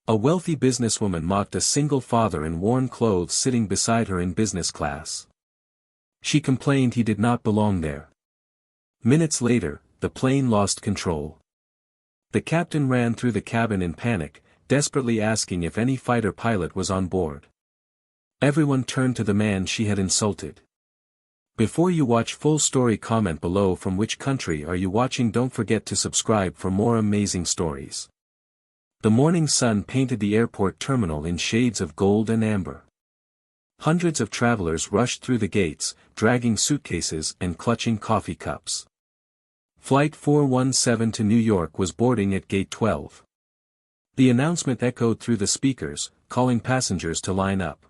A wealthy businesswoman mocked a single father in worn clothes sitting beside her in business class. She complained he did not belong there. Minutes later, the plane lost control. The captain ran through the cabin in panic, desperately asking if any fighter pilot was on board. Everyone turned to the man she had insulted. Before you watch full story, comment below from which country are you watching. Don't forget to subscribe for more amazing stories. The morning sun painted the airport terminal in shades of gold and amber. Hundreds of travelers rushed through the gates, dragging suitcases and clutching coffee cups. Flight 417 to New York was boarding at Gate 12. The announcement echoed through the speakers, calling passengers to line up.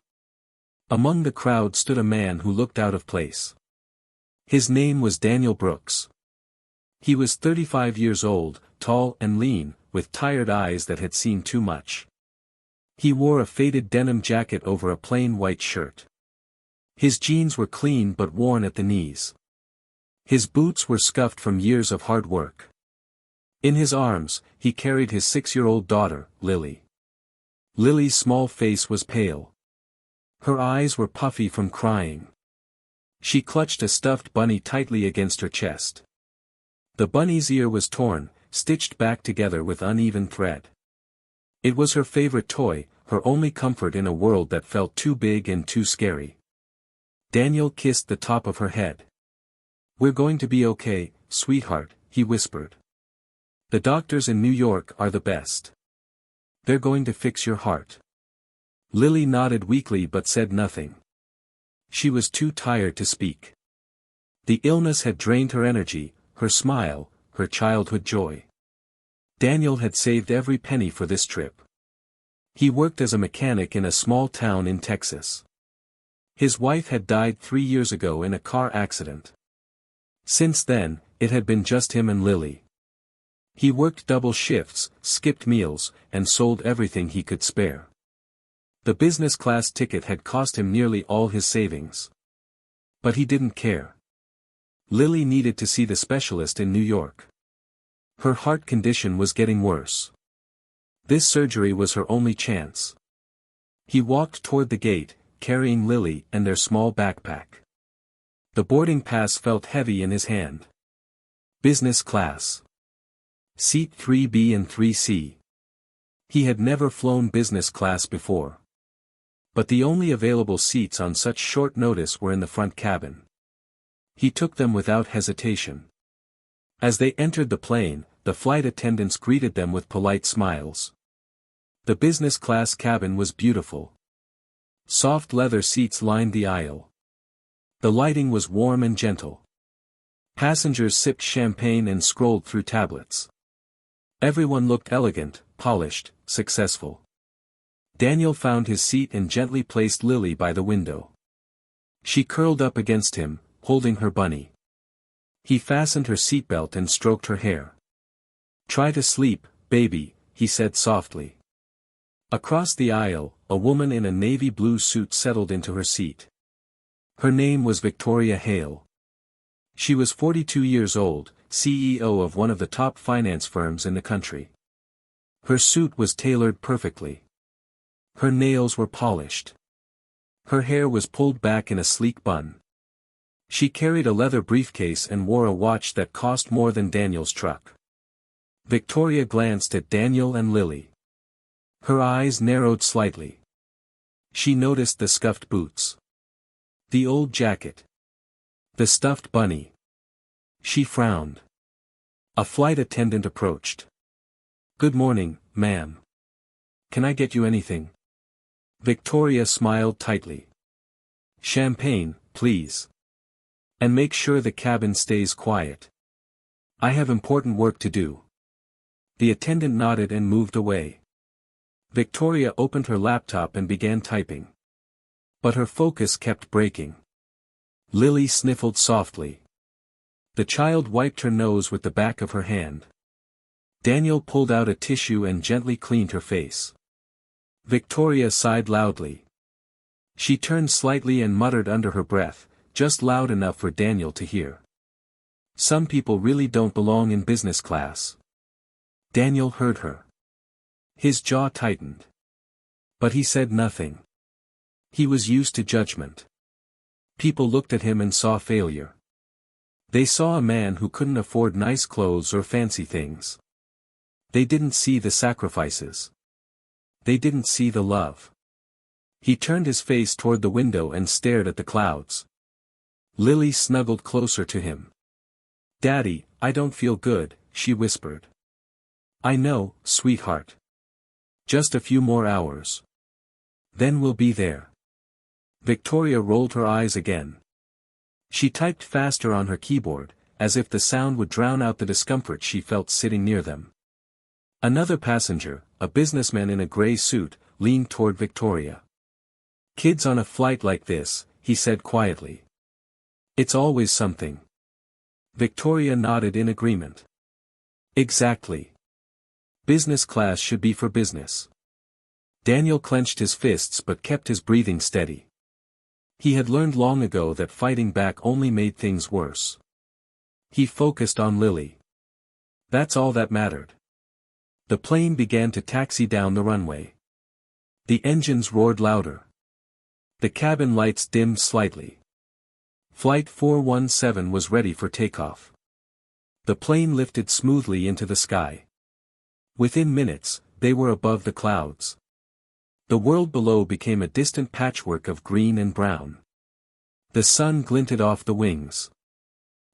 Among the crowd stood a man who looked out of place. His name was Daniel Brooks. He was 35 years old, tall and lean, with tired eyes that had seen too much. He wore a faded denim jacket over a plain white shirt. His jeans were clean but worn at the knees. His boots were scuffed from years of hard work. In his arms, he carried his 6-year-old daughter, Lily. Lily's small face was pale. Her eyes were puffy from crying. She clutched a stuffed bunny tightly against her chest. The bunny's ear was torn, stitched back together with uneven thread. It was her favorite toy, her only comfort in a world that felt too big and too scary. Daniel kissed the top of her head. "We're going to be okay, sweetheart," he whispered. "The doctors in New York are the best. They're going to fix your heart." Lily nodded weakly but said nothing. She was too tired to speak. The illness had drained her energy, her smile, her childhood joy. Daniel had saved every penny for this trip. He worked as a mechanic in a small town in Texas. His wife had died 3 years ago in a car accident. Since then, it had been just him and Lily. He worked double shifts, skipped meals, and sold everything he could spare. The business class ticket had cost him nearly all his savings. But he didn't care. Lily needed to see the specialist in New York. Her heart condition was getting worse. This surgery was her only chance. He walked toward the gate, carrying Lily and their small backpack. The boarding pass felt heavy in his hand. Business class. Seat 3B and 3C. He had never flown business class before. But the only available seats on such short notice were in the front cabin. He took them without hesitation. As they entered the plane, the flight attendants greeted them with polite smiles. The business class cabin was beautiful. Soft leather seats lined the aisle. The lighting was warm and gentle. Passengers sipped champagne and scrolled through tablets. Everyone looked elegant, polished, successful. Daniel found his seat and gently placed Lily by the window. She curled up against him, holding her bunny. He fastened her seatbelt and stroked her hair. "Try to sleep, baby," he said softly. Across the aisle, a woman in a navy blue suit settled into her seat. Her name was Victoria Hale. She was 42 years old, CEO of one of the top finance firms in the country. Her suit was tailored perfectly. Her nails were polished. Her hair was pulled back in a sleek bun. She carried a leather briefcase and wore a watch that cost more than Daniel's truck. Victoria glanced at Daniel and Lily. Her eyes narrowed slightly. She noticed the scuffed boots. The old jacket. The stuffed bunny. She frowned. A flight attendant approached. "Good morning, ma'am. Can I get you anything?" Victoria smiled tightly. "Champagne, please. And make sure the cabin stays quiet. I have important work to do." The attendant nodded and moved away. Victoria opened her laptop and began typing. But her focus kept breaking. Lily sniffled softly. The child wiped her nose with the back of her hand. Daniel pulled out a tissue and gently cleaned her face. Victoria sighed loudly. She turned slightly and muttered under her breath, just loud enough for Daniel to hear. "Some people really don't belong in business class." Daniel heard her. His jaw tightened. But he said nothing. He was used to judgment. People looked at him and saw failure. They saw a man who couldn't afford nice clothes or fancy things. They didn't see the sacrifices. They didn't see the love. He turned his face toward the window and stared at the clouds. Lily snuggled closer to him. "Daddy, I don't feel good," she whispered. "I know, sweetheart. Just a few more hours. Then we'll be there." Victoria rolled her eyes again. She typed faster on her keyboard, as if the sound would drown out the discomfort she felt sitting near them. Another passenger, a businessman in a gray suit, leaned toward Victoria. "Kids on a flight like this," he said quietly. "It's always something." Victoria nodded in agreement. "Exactly. Business class should be for business." Daniel clenched his fists but kept his breathing steady. He had learned long ago that fighting back only made things worse. He focused on Lily. That's all that mattered. The plane began to taxi down the runway. The engines roared louder. The cabin lights dimmed slightly. Flight 417 was ready for takeoff. The plane lifted smoothly into the sky. Within minutes, they were above the clouds. The world below became a distant patchwork of green and brown. The sun glinted off the wings.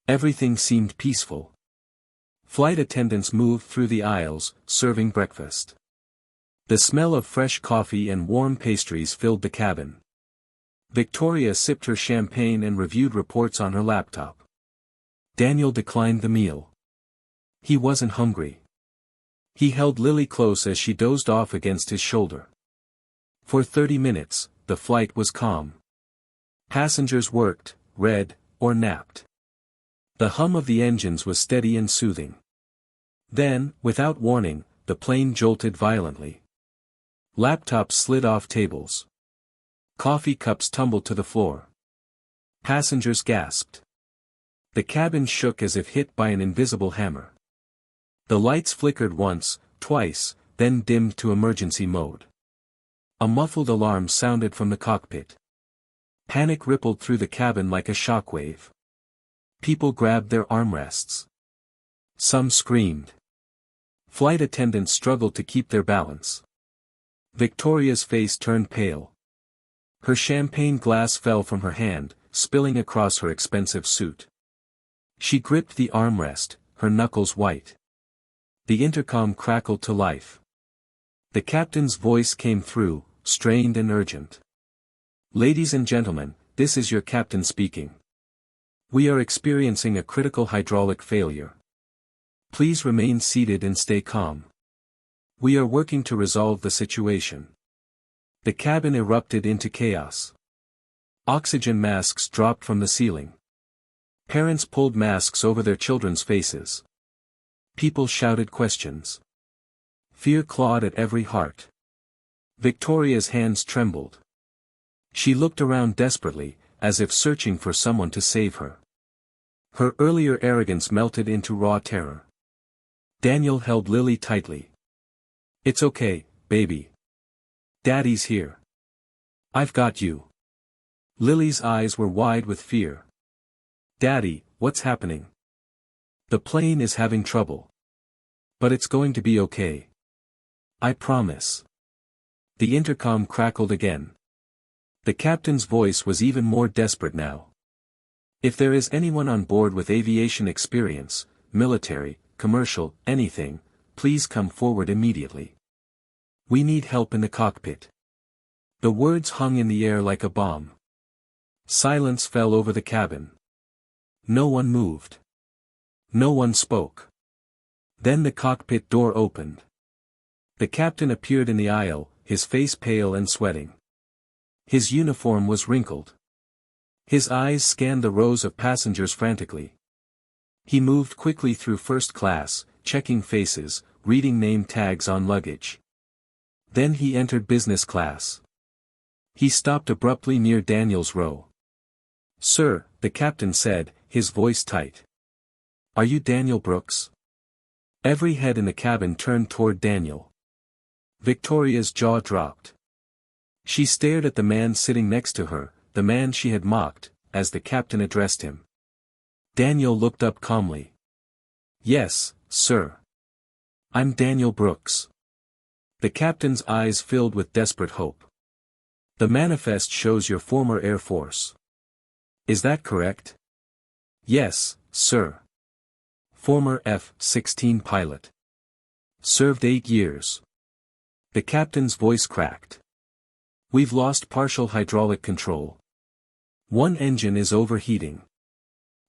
Everything seemed peaceful. Flight attendants moved through the aisles, serving breakfast. The smell of fresh coffee and warm pastries filled the cabin. Victoria sipped her champagne and reviewed reports on her laptop. Daniel declined the meal. He wasn't hungry. He held Lily close as she dozed off against his shoulder. For 30 minutes, the flight was calm. Passengers worked, read, or napped. The hum of the engines was steady and soothing. Then, without warning, the plane jolted violently. Laptops slid off tables. Coffee cups tumbled to the floor. Passengers gasped. The cabin shook as if hit by an invisible hammer. The lights flickered once, twice, then dimmed to emergency mode. A muffled alarm sounded from the cockpit. Panic rippled through the cabin like a shockwave. People grabbed their armrests. Some screamed. Flight attendants struggled to keep their balance. Victoria's face turned pale. Her champagne glass fell from her hand, spilling across her expensive suit. She gripped the armrest, her knuckles white. The intercom crackled to life. The captain's voice came through, strained and urgent. "Ladies and gentlemen, this is your captain speaking. We are experiencing a critical hydraulic failure. Please remain seated and stay calm. We are working to resolve the situation." The cabin erupted into chaos. Oxygen masks dropped from the ceiling. Parents pulled masks over their children's faces. People shouted questions. Fear clawed at every heart. Victoria's hands trembled. She looked around desperately, as if searching for someone to save her. Her earlier arrogance melted into raw terror. Daniel held Lily tightly. "It's okay, baby. Daddy's here. I've got you." Lily's eyes were wide with fear. "Daddy, what's happening?" "The plane is having trouble. But it's going to be okay. I promise." The intercom crackled again. The captain's voice was even more desperate now. "If there is anyone on board with aviation experience, military, commercial, anything, please come forward immediately. We need help in the cockpit." The words hung in the air like a bomb. Silence fell over the cabin. No one moved. No one spoke. Then the cockpit door opened. The captain appeared in the aisle, his face pale and sweating. His uniform was wrinkled. His eyes scanned the rows of passengers frantically. He moved quickly through first class, checking faces, reading name tags on luggage. Then he entered business class. He stopped abruptly near Daniel's row. "Sir," the captain said, his voice tight. "Are you Daniel Brooks?" Every head in the cabin turned toward Daniel. Victoria's jaw dropped. She stared at the man sitting next to her, the man she had mocked, as the captain addressed him. Daniel looked up calmly. "Yes, sir. I'm Daniel Brooks." The captain's eyes filled with desperate hope. "The manifest shows your former Air Force. Is that correct?" "Yes, sir. Former F-16 pilot. Served 8 years." The captain's voice cracked. "We've lost partial hydraulic control. One engine is overheating.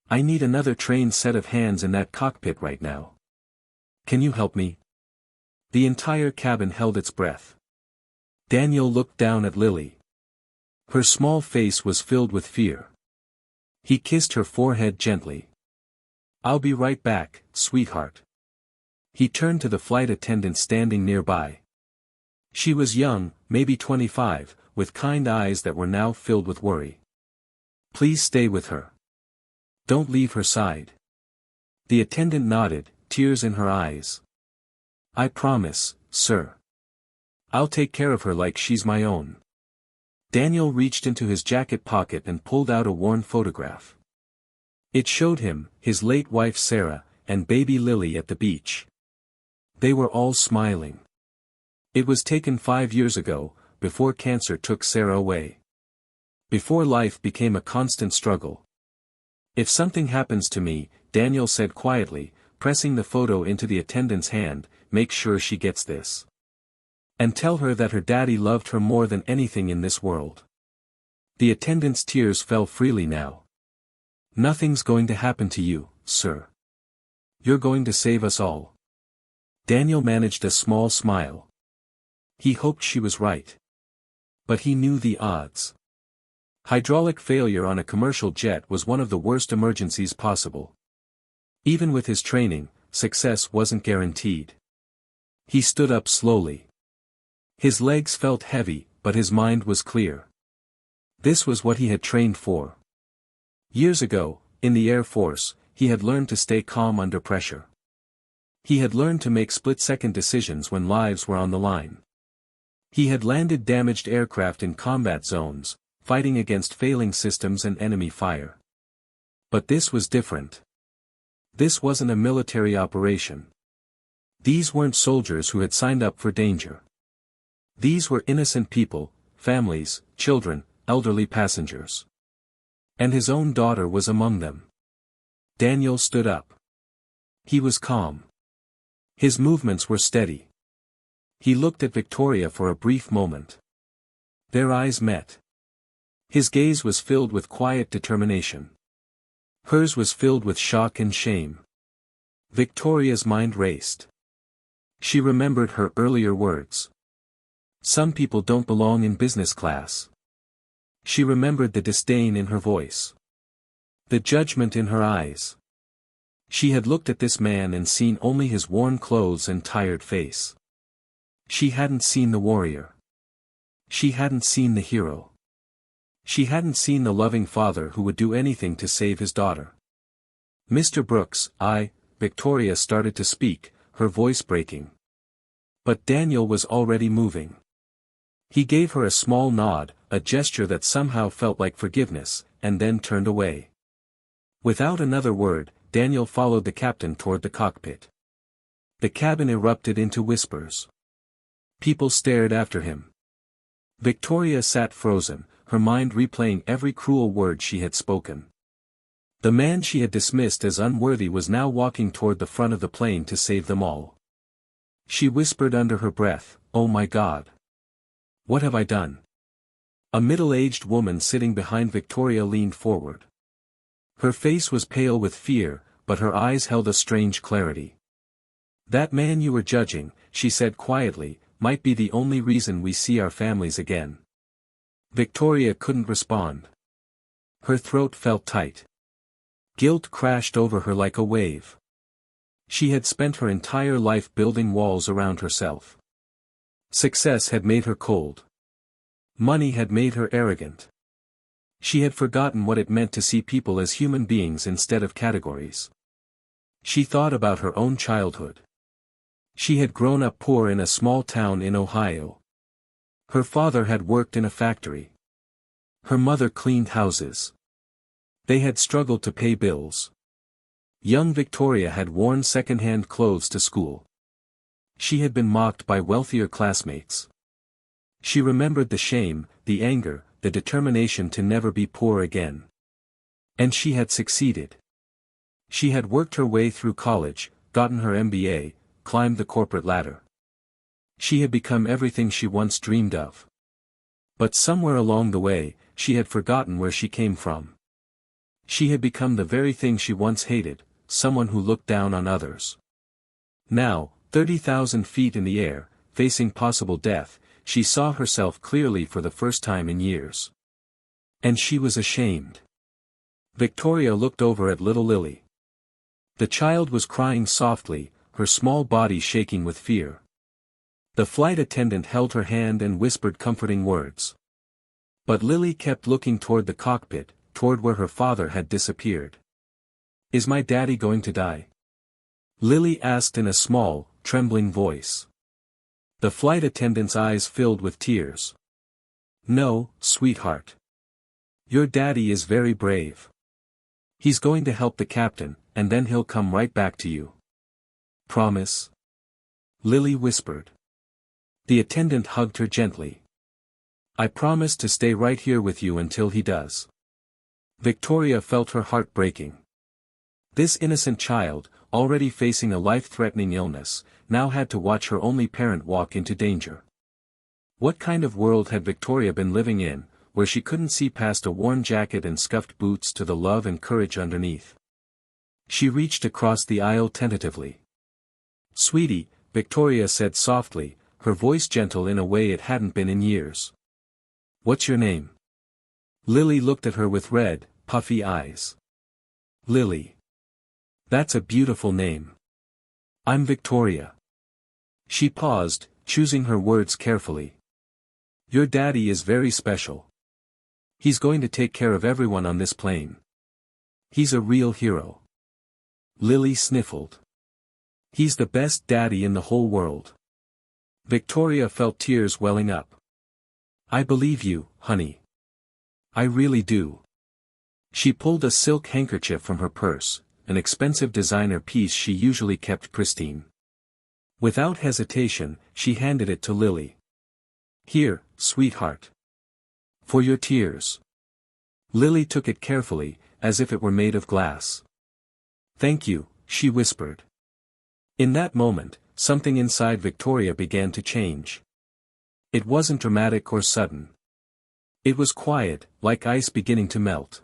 I need another trained set of hands in that cockpit right now. Can you help me?" The entire cabin held its breath. Daniel looked down at Lily. Her small face was filled with fear. He kissed her forehead gently. "I'll be right back, sweetheart." He turned to the flight attendant standing nearby. She was young, maybe 25, with kind eyes that were now filled with worry. "Please stay with her. Don't leave her side." The attendant nodded, tears in her eyes. "I promise, sir. I'll take care of her like she's my own." Daniel reached into his jacket pocket and pulled out a worn photograph. It showed him, his late wife Sarah, and baby Lily at the beach. They were all smiling. It was taken 5 years ago, before cancer took Sarah away. Before life became a constant struggle. "If something happens to me," Daniel said quietly, pressing the photo into the attendant's hand, "make sure she gets this. And tell her that her daddy loved her more than anything in this world." The attendant's tears fell freely now. "Nothing's going to happen to you, sir. You're going to save us all." Daniel managed a small smile. He hoped she was right. But he knew the odds. Hydraulic failure on a commercial jet was one of the worst emergencies possible. Even with his training, success wasn't guaranteed. He stood up slowly. His legs felt heavy, but his mind was clear. This was what he had trained for. Years ago, in the Air Force, he had learned to stay calm under pressure. He had learned to make split-second decisions when lives were on the line. He had landed damaged aircraft in combat zones, fighting against failing systems and enemy fire. But this was different. This wasn't a military operation. These weren't soldiers who had signed up for danger. These were innocent people, families, children, elderly passengers. And his own daughter was among them. Daniel stood up. He was calm. His movements were steady. He looked at Victoria for a brief moment. Their eyes met. His gaze was filled with quiet determination. Hers was filled with shock and shame. Victoria's mind raced. She remembered her earlier words. "Some people don't belong in business class." She remembered the disdain in her voice. The judgment in her eyes. She had looked at this man and seen only his worn clothes and tired face. She hadn't seen the warrior. She hadn't seen the hero. She hadn't seen the loving father who would do anything to save his daughter. "Mr. Brooks, Victoria started to speak, her voice breaking. But Daniel was already moving. He gave her a small nod, a gesture that somehow felt like forgiveness, and then turned away. Without another word, Daniel followed the captain toward the cockpit. The cabin erupted into whispers. People stared after him. Victoria sat frozen, her mind replaying every cruel word she had spoken. The man she had dismissed as unworthy was now walking toward the front of the plane to save them all. She whispered under her breath, "Oh my God. What have I done?" A middle-aged woman sitting behind Victoria leaned forward. Her face was pale with fear, but her eyes held a strange clarity. "That man you were judging," she said quietly, "might be the only reason we see our families again." Victoria couldn't respond. Her throat felt tight. Guilt crashed over her like a wave. She had spent her entire life building walls around herself. Success had made her cold. Money had made her arrogant. She had forgotten what it meant to see people as human beings instead of categories. She thought about her own childhood. She had grown up poor in a small town in Ohio. Her father had worked in a factory. Her mother cleaned houses. They had struggled to pay bills. Young Victoria had worn second-hand clothes to school. She had been mocked by wealthier classmates. She remembered the shame, the anger, the determination to never be poor again. And she had succeeded. She had worked her way through college, gotten her MBA, climbed the corporate ladder. She had become everything she once dreamed of. But somewhere along the way, she had forgotten where she came from. She had become the very thing she once hated, someone who looked down on others. Now, 30,000 feet in the air, facing possible death, she saw herself clearly for the first time in years. And she was ashamed. Victoria looked over at little Lily. The child was crying softly, her small body shaking with fear. The flight attendant held her hand and whispered comforting words. But Lily kept looking toward the cockpit, toward where her father had disappeared. "Is my daddy going to die?" Lily asked in a small, trembling voice. The flight attendant's eyes filled with tears. "No, sweetheart. Your daddy is very brave. He's going to help the captain, and then he'll come right back to you. Promise?" Lily whispered. The attendant hugged her gently. "I promise to stay right here with you until he does." Victoria felt her heart breaking. This innocent child, already facing a life-threatening illness, now had to watch her only parent walk into danger. What kind of world had Victoria been living in, where she couldn't see past a worn jacket and scuffed boots to the love and courage underneath? She reached across the aisle tentatively. "Sweetie," Victoria said softly, her voice gentle in a way it hadn't been in years. "What's your name?" Lily looked at her with red, puffy eyes. "Lily. That's a beautiful name. I'm Victoria." She paused, choosing her words carefully. "Your daddy is very special. He's going to take care of everyone on this plane. He's a real hero." Lily sniffled. "He's the best daddy in the whole world." Victoria felt tears welling up. "I believe you, honey. I really do." She pulled a silk handkerchief from her purse, an expensive designer piece she usually kept pristine. Without hesitation, she handed it to Lily. "Here, sweetheart. For your tears." Lily took it carefully, as if it were made of glass. "Thank you," she whispered. In that moment, something inside Victoria began to change. It wasn't dramatic or sudden. It was quiet, like ice beginning to melt.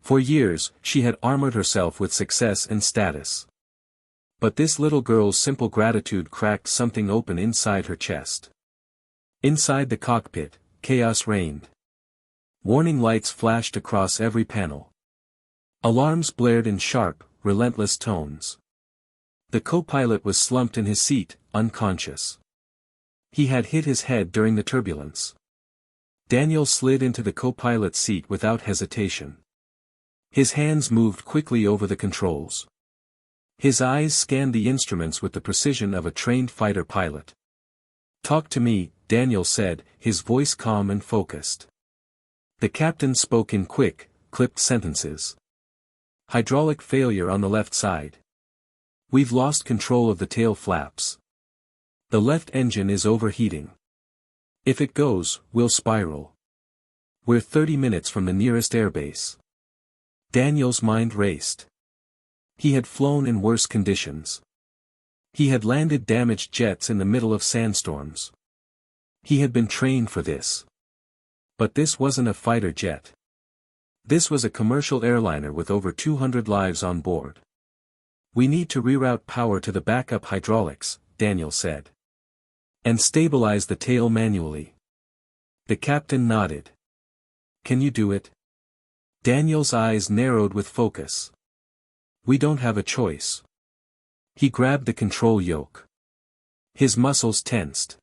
For years, she had armored herself with success and status. But this little girl's simple gratitude cracked something open inside her chest. Inside the cockpit, chaos reigned. Warning lights flashed across every panel. Alarms blared in sharp, relentless tones. The co-pilot was slumped in his seat, unconscious. He had hit his head during the turbulence. Daniel slid into the co-pilot's seat without hesitation. His hands moved quickly over the controls. His eyes scanned the instruments with the precision of a trained fighter pilot. "Talk to me," Daniel said, his voice calm and focused. The captain spoke in quick, clipped sentences. "Hydraulic failure on the left side. We've lost control of the tail flaps. The left engine is overheating. If it goes, we'll spiral. We're 30 minutes from the nearest airbase." Daniel's mind raced. He had flown in worse conditions. He had landed damaged jets in the middle of sandstorms. He had been trained for this. But this wasn't a fighter jet. This was a commercial airliner with over 200 lives on board. "We need to reroute power to the backup hydraulics," Daniel said. "And stabilize the tail manually." The captain nodded. "Can you do it?" Daniel's eyes narrowed with focus. "We don't have a choice." He grabbed the control yoke. His muscles tensed.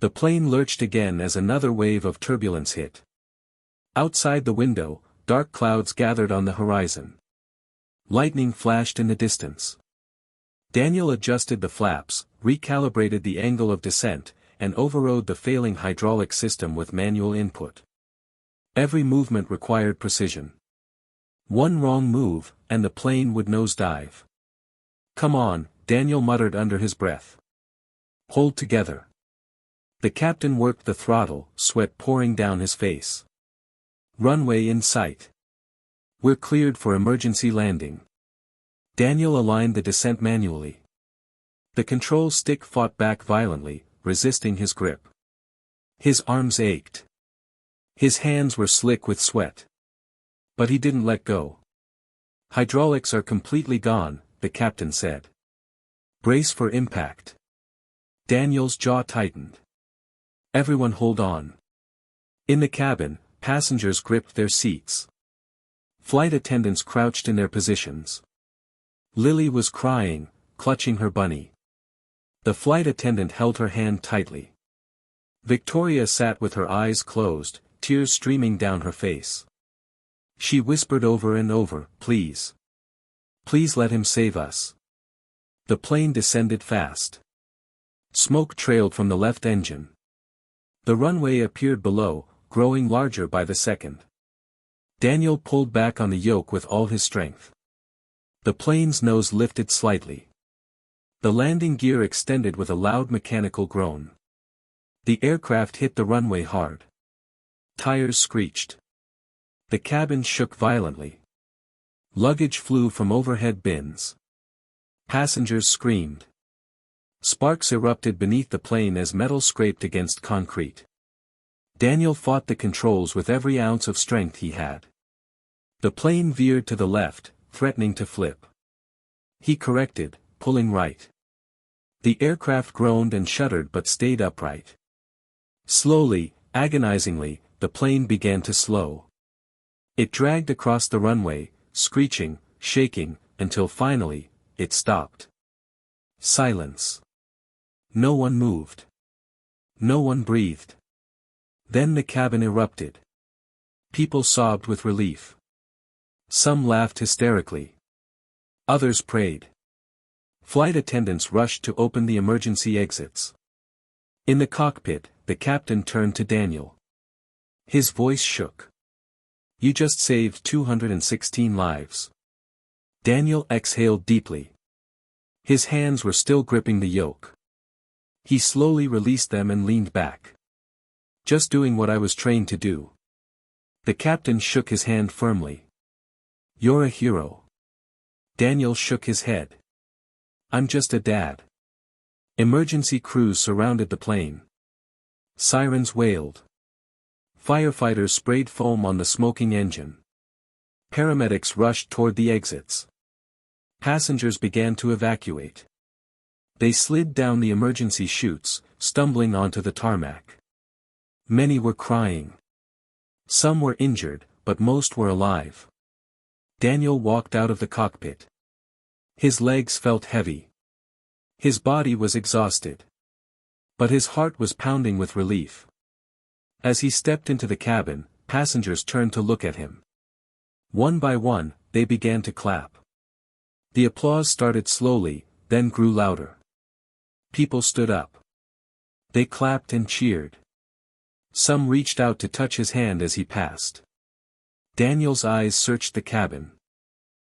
The plane lurched again as another wave of turbulence hit. Outside the window, dark clouds gathered on the horizon. Lightning flashed in the distance. Daniel adjusted the flaps, recalibrated the angle of descent, and overrode the failing hydraulic system with manual input. Every movement required precision. One wrong move, and the plane would nosedive. "Come on," Daniel muttered under his breath. "Hold together." The captain worked the throttle, sweat pouring down his face. "Runway in sight. We're cleared for emergency landing." Daniel aligned the descent manually. The control stick fought back violently, resisting his grip. His arms ached. His hands were slick with sweat. But he didn't let go. "Hydraulics are completely gone," the captain said. "Brace for impact." Daniel's jaw tightened. "Everyone hold on." In the cabin, passengers gripped their seats. Flight attendants crouched in their positions. Lily was crying, clutching her bunny. The flight attendant held her hand tightly. Victoria sat with her eyes closed, tears streaming down her face. She whispered over and over, "Please. Please let him save us." The plane descended fast. Smoke trailed from the left engine. The runway appeared below, growing larger by the second. Daniel pulled back on the yoke with all his strength. The plane's nose lifted slightly. The landing gear extended with a loud mechanical groan. The aircraft hit the runway hard. Tires screeched. The cabin shook violently. Luggage flew from overhead bins. Passengers screamed. Sparks erupted beneath the plane as metal scraped against concrete. Daniel fought the controls with every ounce of strength he had. The plane veered to the left, threatening to flip. He corrected, pulling right. The aircraft groaned and shuddered but stayed upright. Slowly, agonizingly, the plane began to slow. It dragged across the runway, screeching, shaking, until finally, it stopped. Silence. No one moved. No one breathed. Then the cabin erupted. People sobbed with relief. Some laughed hysterically. Others prayed. Flight attendants rushed to open the emergency exits. In the cockpit, the captain turned to Daniel. His voice shook. "You just saved 216 lives." Daniel exhaled deeply. His hands were still gripping the yoke. He slowly released them and leaned back. "Just doing what I was trained to do." The captain shook his hand firmly. "You're a hero." Daniel shook his head. "I'm just a dad." Emergency crews surrounded the plane. Sirens wailed. Firefighters sprayed foam on the smoking engine. Paramedics rushed toward the exits. Passengers began to evacuate. They slid down the emergency chutes, stumbling onto the tarmac. Many were crying. Some were injured, but most were alive. Daniel walked out of the cockpit. His legs felt heavy. His body was exhausted. But his heart was pounding with relief. As he stepped into the cabin, passengers turned to look at him. One by one, they began to clap. The applause started slowly, then grew louder. People stood up. They clapped and cheered. Some reached out to touch his hand as he passed. Daniel's eyes searched the cabin.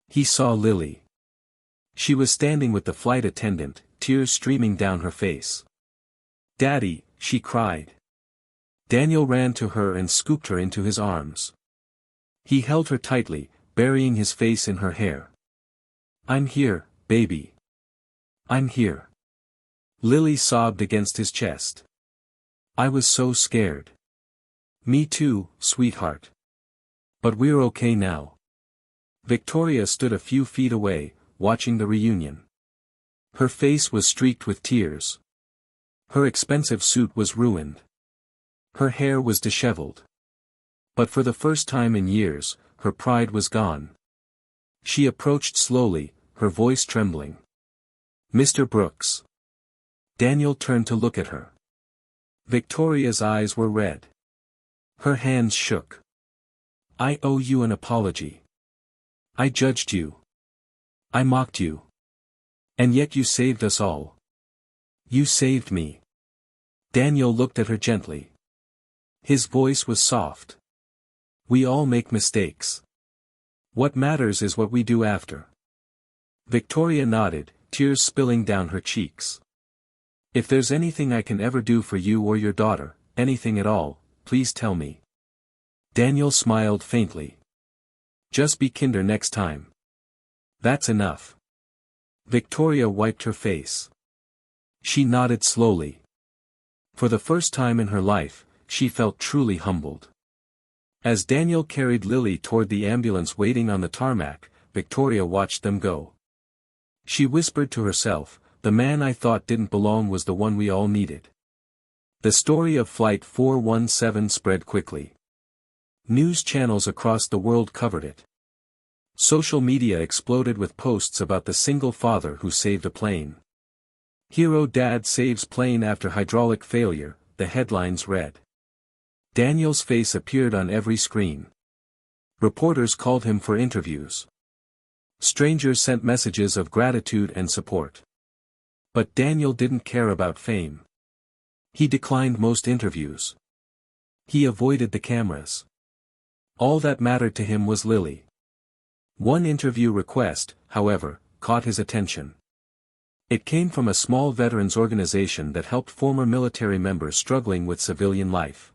He saw Lily. She was standing with the flight attendant, tears streaming down her face. "Daddy," she cried. Daniel ran to her and scooped her into his arms. He held her tightly, burying his face in her hair. "I'm here, baby. I'm here." Lily sobbed against his chest. "I was so scared." "Me too, sweetheart. But we're okay now." Victoria stood a few feet away, watching the reunion. Her face was streaked with tears. Her expensive suit was ruined. Her hair was disheveled. But for the first time in years, her pride was gone. She approached slowly, her voice trembling. "Mr. Brooks." Daniel turned to look at her. Victoria's eyes were red. Her hands shook. "I owe you an apology. I judged you. I mocked you. And yet you saved us all. You saved me. Daniel looked at her gently. His voice was soft. We all make mistakes. What matters is what we do after. Victoria nodded, tears spilling down her cheeks. If there's anything I can ever do for you or your daughter, anything at all, please tell me. Daniel smiled faintly. Just be kinder next time. That's enough. Victoria wiped her face. She nodded slowly. For the first time in her life, she felt truly humbled. As Daniel carried Lily toward the ambulance waiting on the tarmac, Victoria watched them go. She whispered to herself, the man I thought didn't belong was the one we all needed. The story of Flight 417 spread quickly. News channels across the world covered it. Social media exploded with posts about the single father who saved a plane. Hero dad saves plane after hydraulic failure, the headlines read. Daniel's face appeared on every screen. Reporters called him for interviews. Strangers sent messages of gratitude and support. But Daniel didn't care about fame. He declined most interviews. He avoided the cameras. All that mattered to him was Lily. One interview request, however, caught his attention. It came from a small veterans organization that helped former military members struggling with civilian life.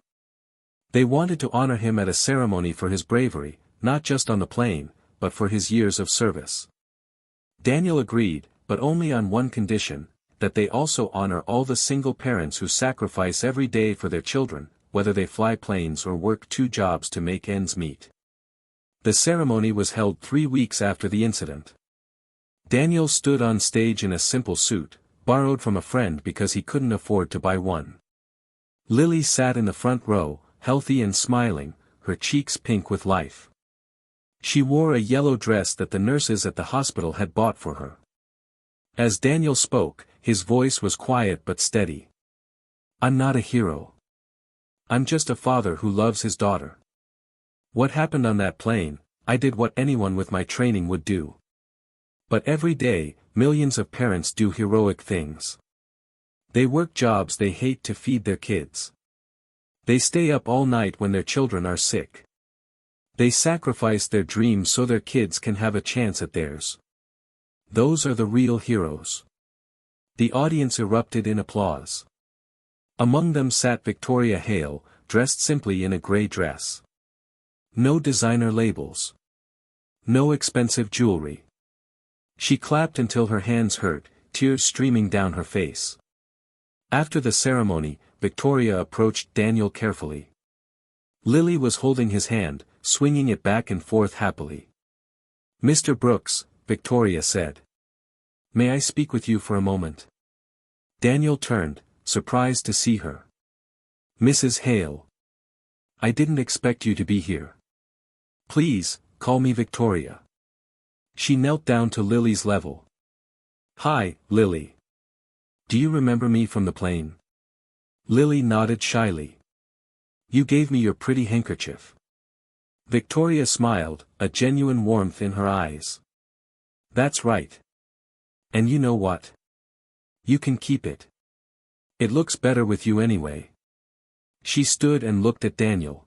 They wanted to honor him at a ceremony for his bravery, not just on the plane, but for his years of service. Daniel agreed, but only on one condition, that they also honor all the single parents who sacrifice every day for their children, whether they fly planes or work 2 jobs to make ends meet. The ceremony was held 3 weeks after the incident. Daniel stood on stage in a simple suit, borrowed from a friend because he couldn't afford to buy one. Lily sat in the front row, healthy and smiling, her cheeks pink with life. She wore a yellow dress that the nurses at the hospital had bought for her. As Daniel spoke, his voice was quiet but steady. I'm not a hero. I'm just a father who loves his daughter. What happened on that plane, I did what anyone with my training would do. But every day, millions of parents do heroic things. They work jobs they hate to feed their kids. They stay up all night when their children are sick. They sacrifice their dreams so their kids can have a chance at theirs. Those are the real heroes. The audience erupted in applause. Among them sat Victoria Hale, dressed simply in a gray dress. No designer labels. No expensive jewelry. She clapped until her hands hurt, tears streaming down her face. After the ceremony, Victoria approached Daniel carefully. Lily was holding his hand, swinging it back and forth happily. Mr. Brooks, Victoria said. May I speak with you for a moment? Daniel turned, surprised to see her. Mrs. Hale. I didn't expect you to be here. Please, call me Victoria. She knelt down to Lily's level. Hi, Lily. Do you remember me from the plane? Lily nodded shyly. You gave me your pretty handkerchief. Victoria smiled, a genuine warmth in her eyes. That's right. And you know what? You can keep it. It looks better with you anyway. She stood and looked at Daniel.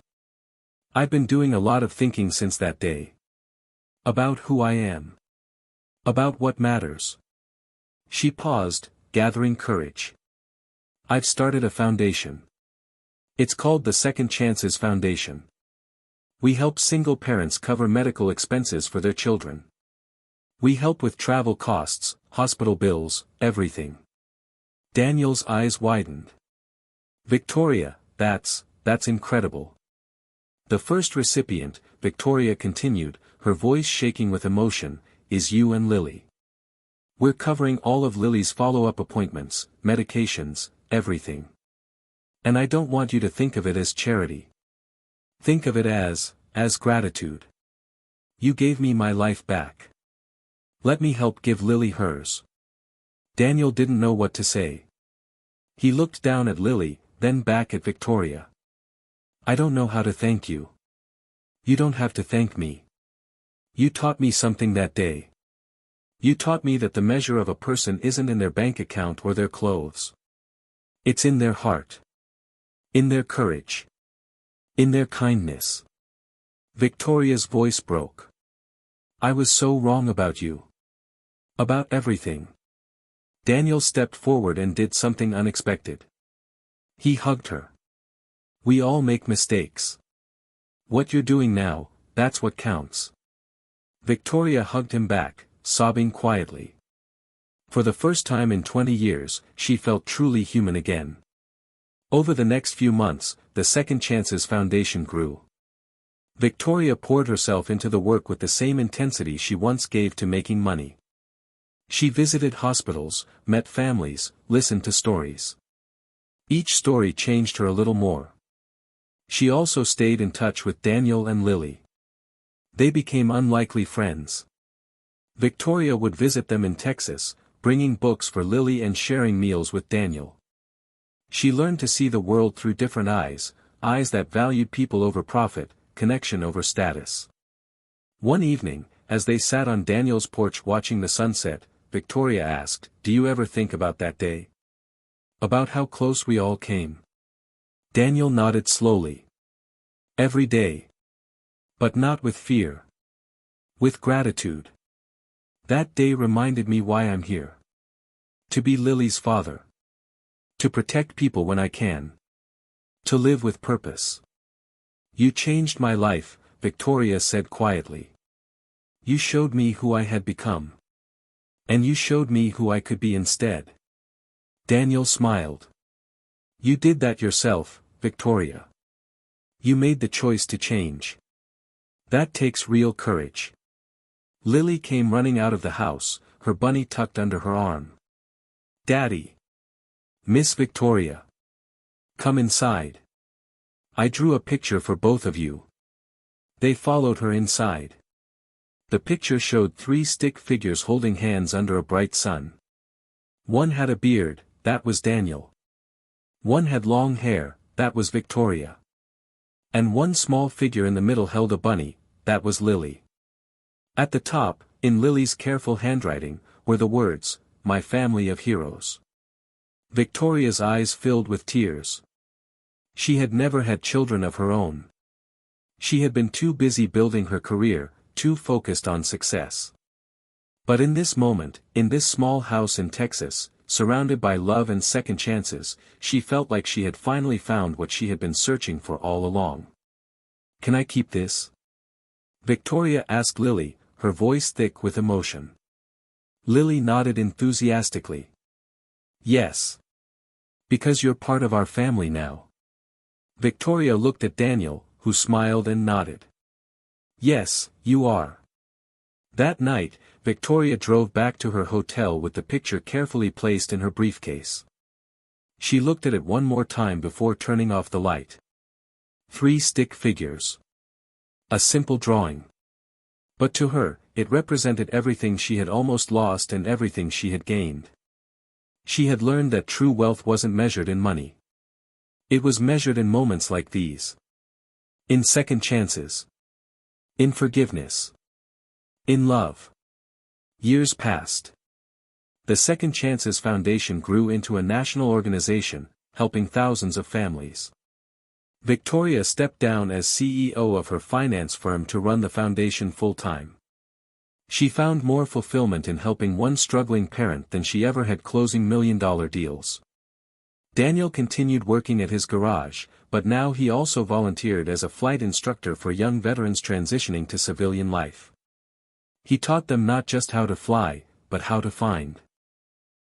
I've been doing a lot of thinking since that day. About who I am. About what matters. She paused, gathering courage. I've started a foundation. It's called the Second Chances Foundation. We help single parents cover medical expenses for their children. We help with travel costs, hospital bills, everything. Daniel's eyes widened. Victoria, that's incredible. The first recipient, Victoria continued, her voice shaking with emotion, is you and Lily. We're covering all of Lily's follow-up appointments, medications, everything. And I don't want you to think of it as charity. Think of it as gratitude. You gave me my life back. Let me help give Lily hers. Daniel didn't know what to say. He looked down at Lily, then back at Victoria. I don't know how to thank you. You don't have to thank me. You taught me something that day. You taught me that the measure of a person isn't in their bank account or their clothes. It's in their heart. In their courage. In their kindness. Victoria's voice broke. I was so wrong about you. About everything. Daniel stepped forward and did something unexpected. He hugged her. We all make mistakes. What you're doing now, that's what counts. Victoria hugged him back, sobbing quietly. For the first time in 20 years, she felt truly human again. Over the next few months, the Second Chances Foundation grew. Victoria poured herself into the work with the same intensity she once gave to making money. She visited hospitals, met families, listened to stories. Each story changed her a little more. She also stayed in touch with Daniel and Lily. They became unlikely friends. Victoria would visit them in Texas, bringing books for Lily and sharing meals with Daniel. She learned to see the world through different eyes, eyes that valued people over profit, connection over status. One evening, as they sat on Daniel's porch watching the sunset, Victoria asked, "Do you ever think about that day? About how close we all came?" Daniel nodded slowly. Every day. But not with fear. With gratitude. That day reminded me why I'm here. To be Lily's father. To protect people when I can. To live with purpose. You changed my life, Victoria said quietly. You showed me who I had become. And you showed me who I could be instead. Daniel smiled. You did that yourself, Victoria. You made the choice to change. That takes real courage. Lily came running out of the house, her bunny tucked under her arm. Daddy. Miss Victoria. Come inside. I drew a picture for both of you. They followed her inside. The picture showed 3 stick figures holding hands under a bright sun. One had a beard, that was Daniel. One had long hair, that was Victoria. And one small figure in the middle held a bunny, that was Lily. At the top, in Lily's careful handwriting, were the words, "My family of heroes." Victoria's eyes filled with tears. She had never had children of her own. She had been too busy building her career, too focused on success. But in this moment, in this small house in Texas, surrounded by love and second chances, she felt like she had finally found what she had been searching for all along. Can I keep this? Victoria asked Lily, her voice thick with emotion. Lily nodded enthusiastically. Yes. Because you're part of our family now. Victoria looked at Daniel, who smiled and nodded. Yes, you are. That night, Victoria drove back to her hotel with the picture carefully placed in her briefcase. She looked at it one more time before turning off the light. 3 stick figures. A simple drawing. But to her, it represented everything she had almost lost and everything she had gained. She had learned that true wealth wasn't measured in money. It was measured in moments like these. In second chances. In forgiveness. In love. Years passed. The Second Chances Foundation grew into a national organization, helping thousands of families. Victoria stepped down as CEO of her finance firm to run the foundation full-time. She found more fulfillment in helping one struggling parent than she ever had closing million-dollar deals. Daniel continued working at his garage, but now he also volunteered as a flight instructor for young veterans transitioning to civilian life. He taught them not just how to fly, but how to find.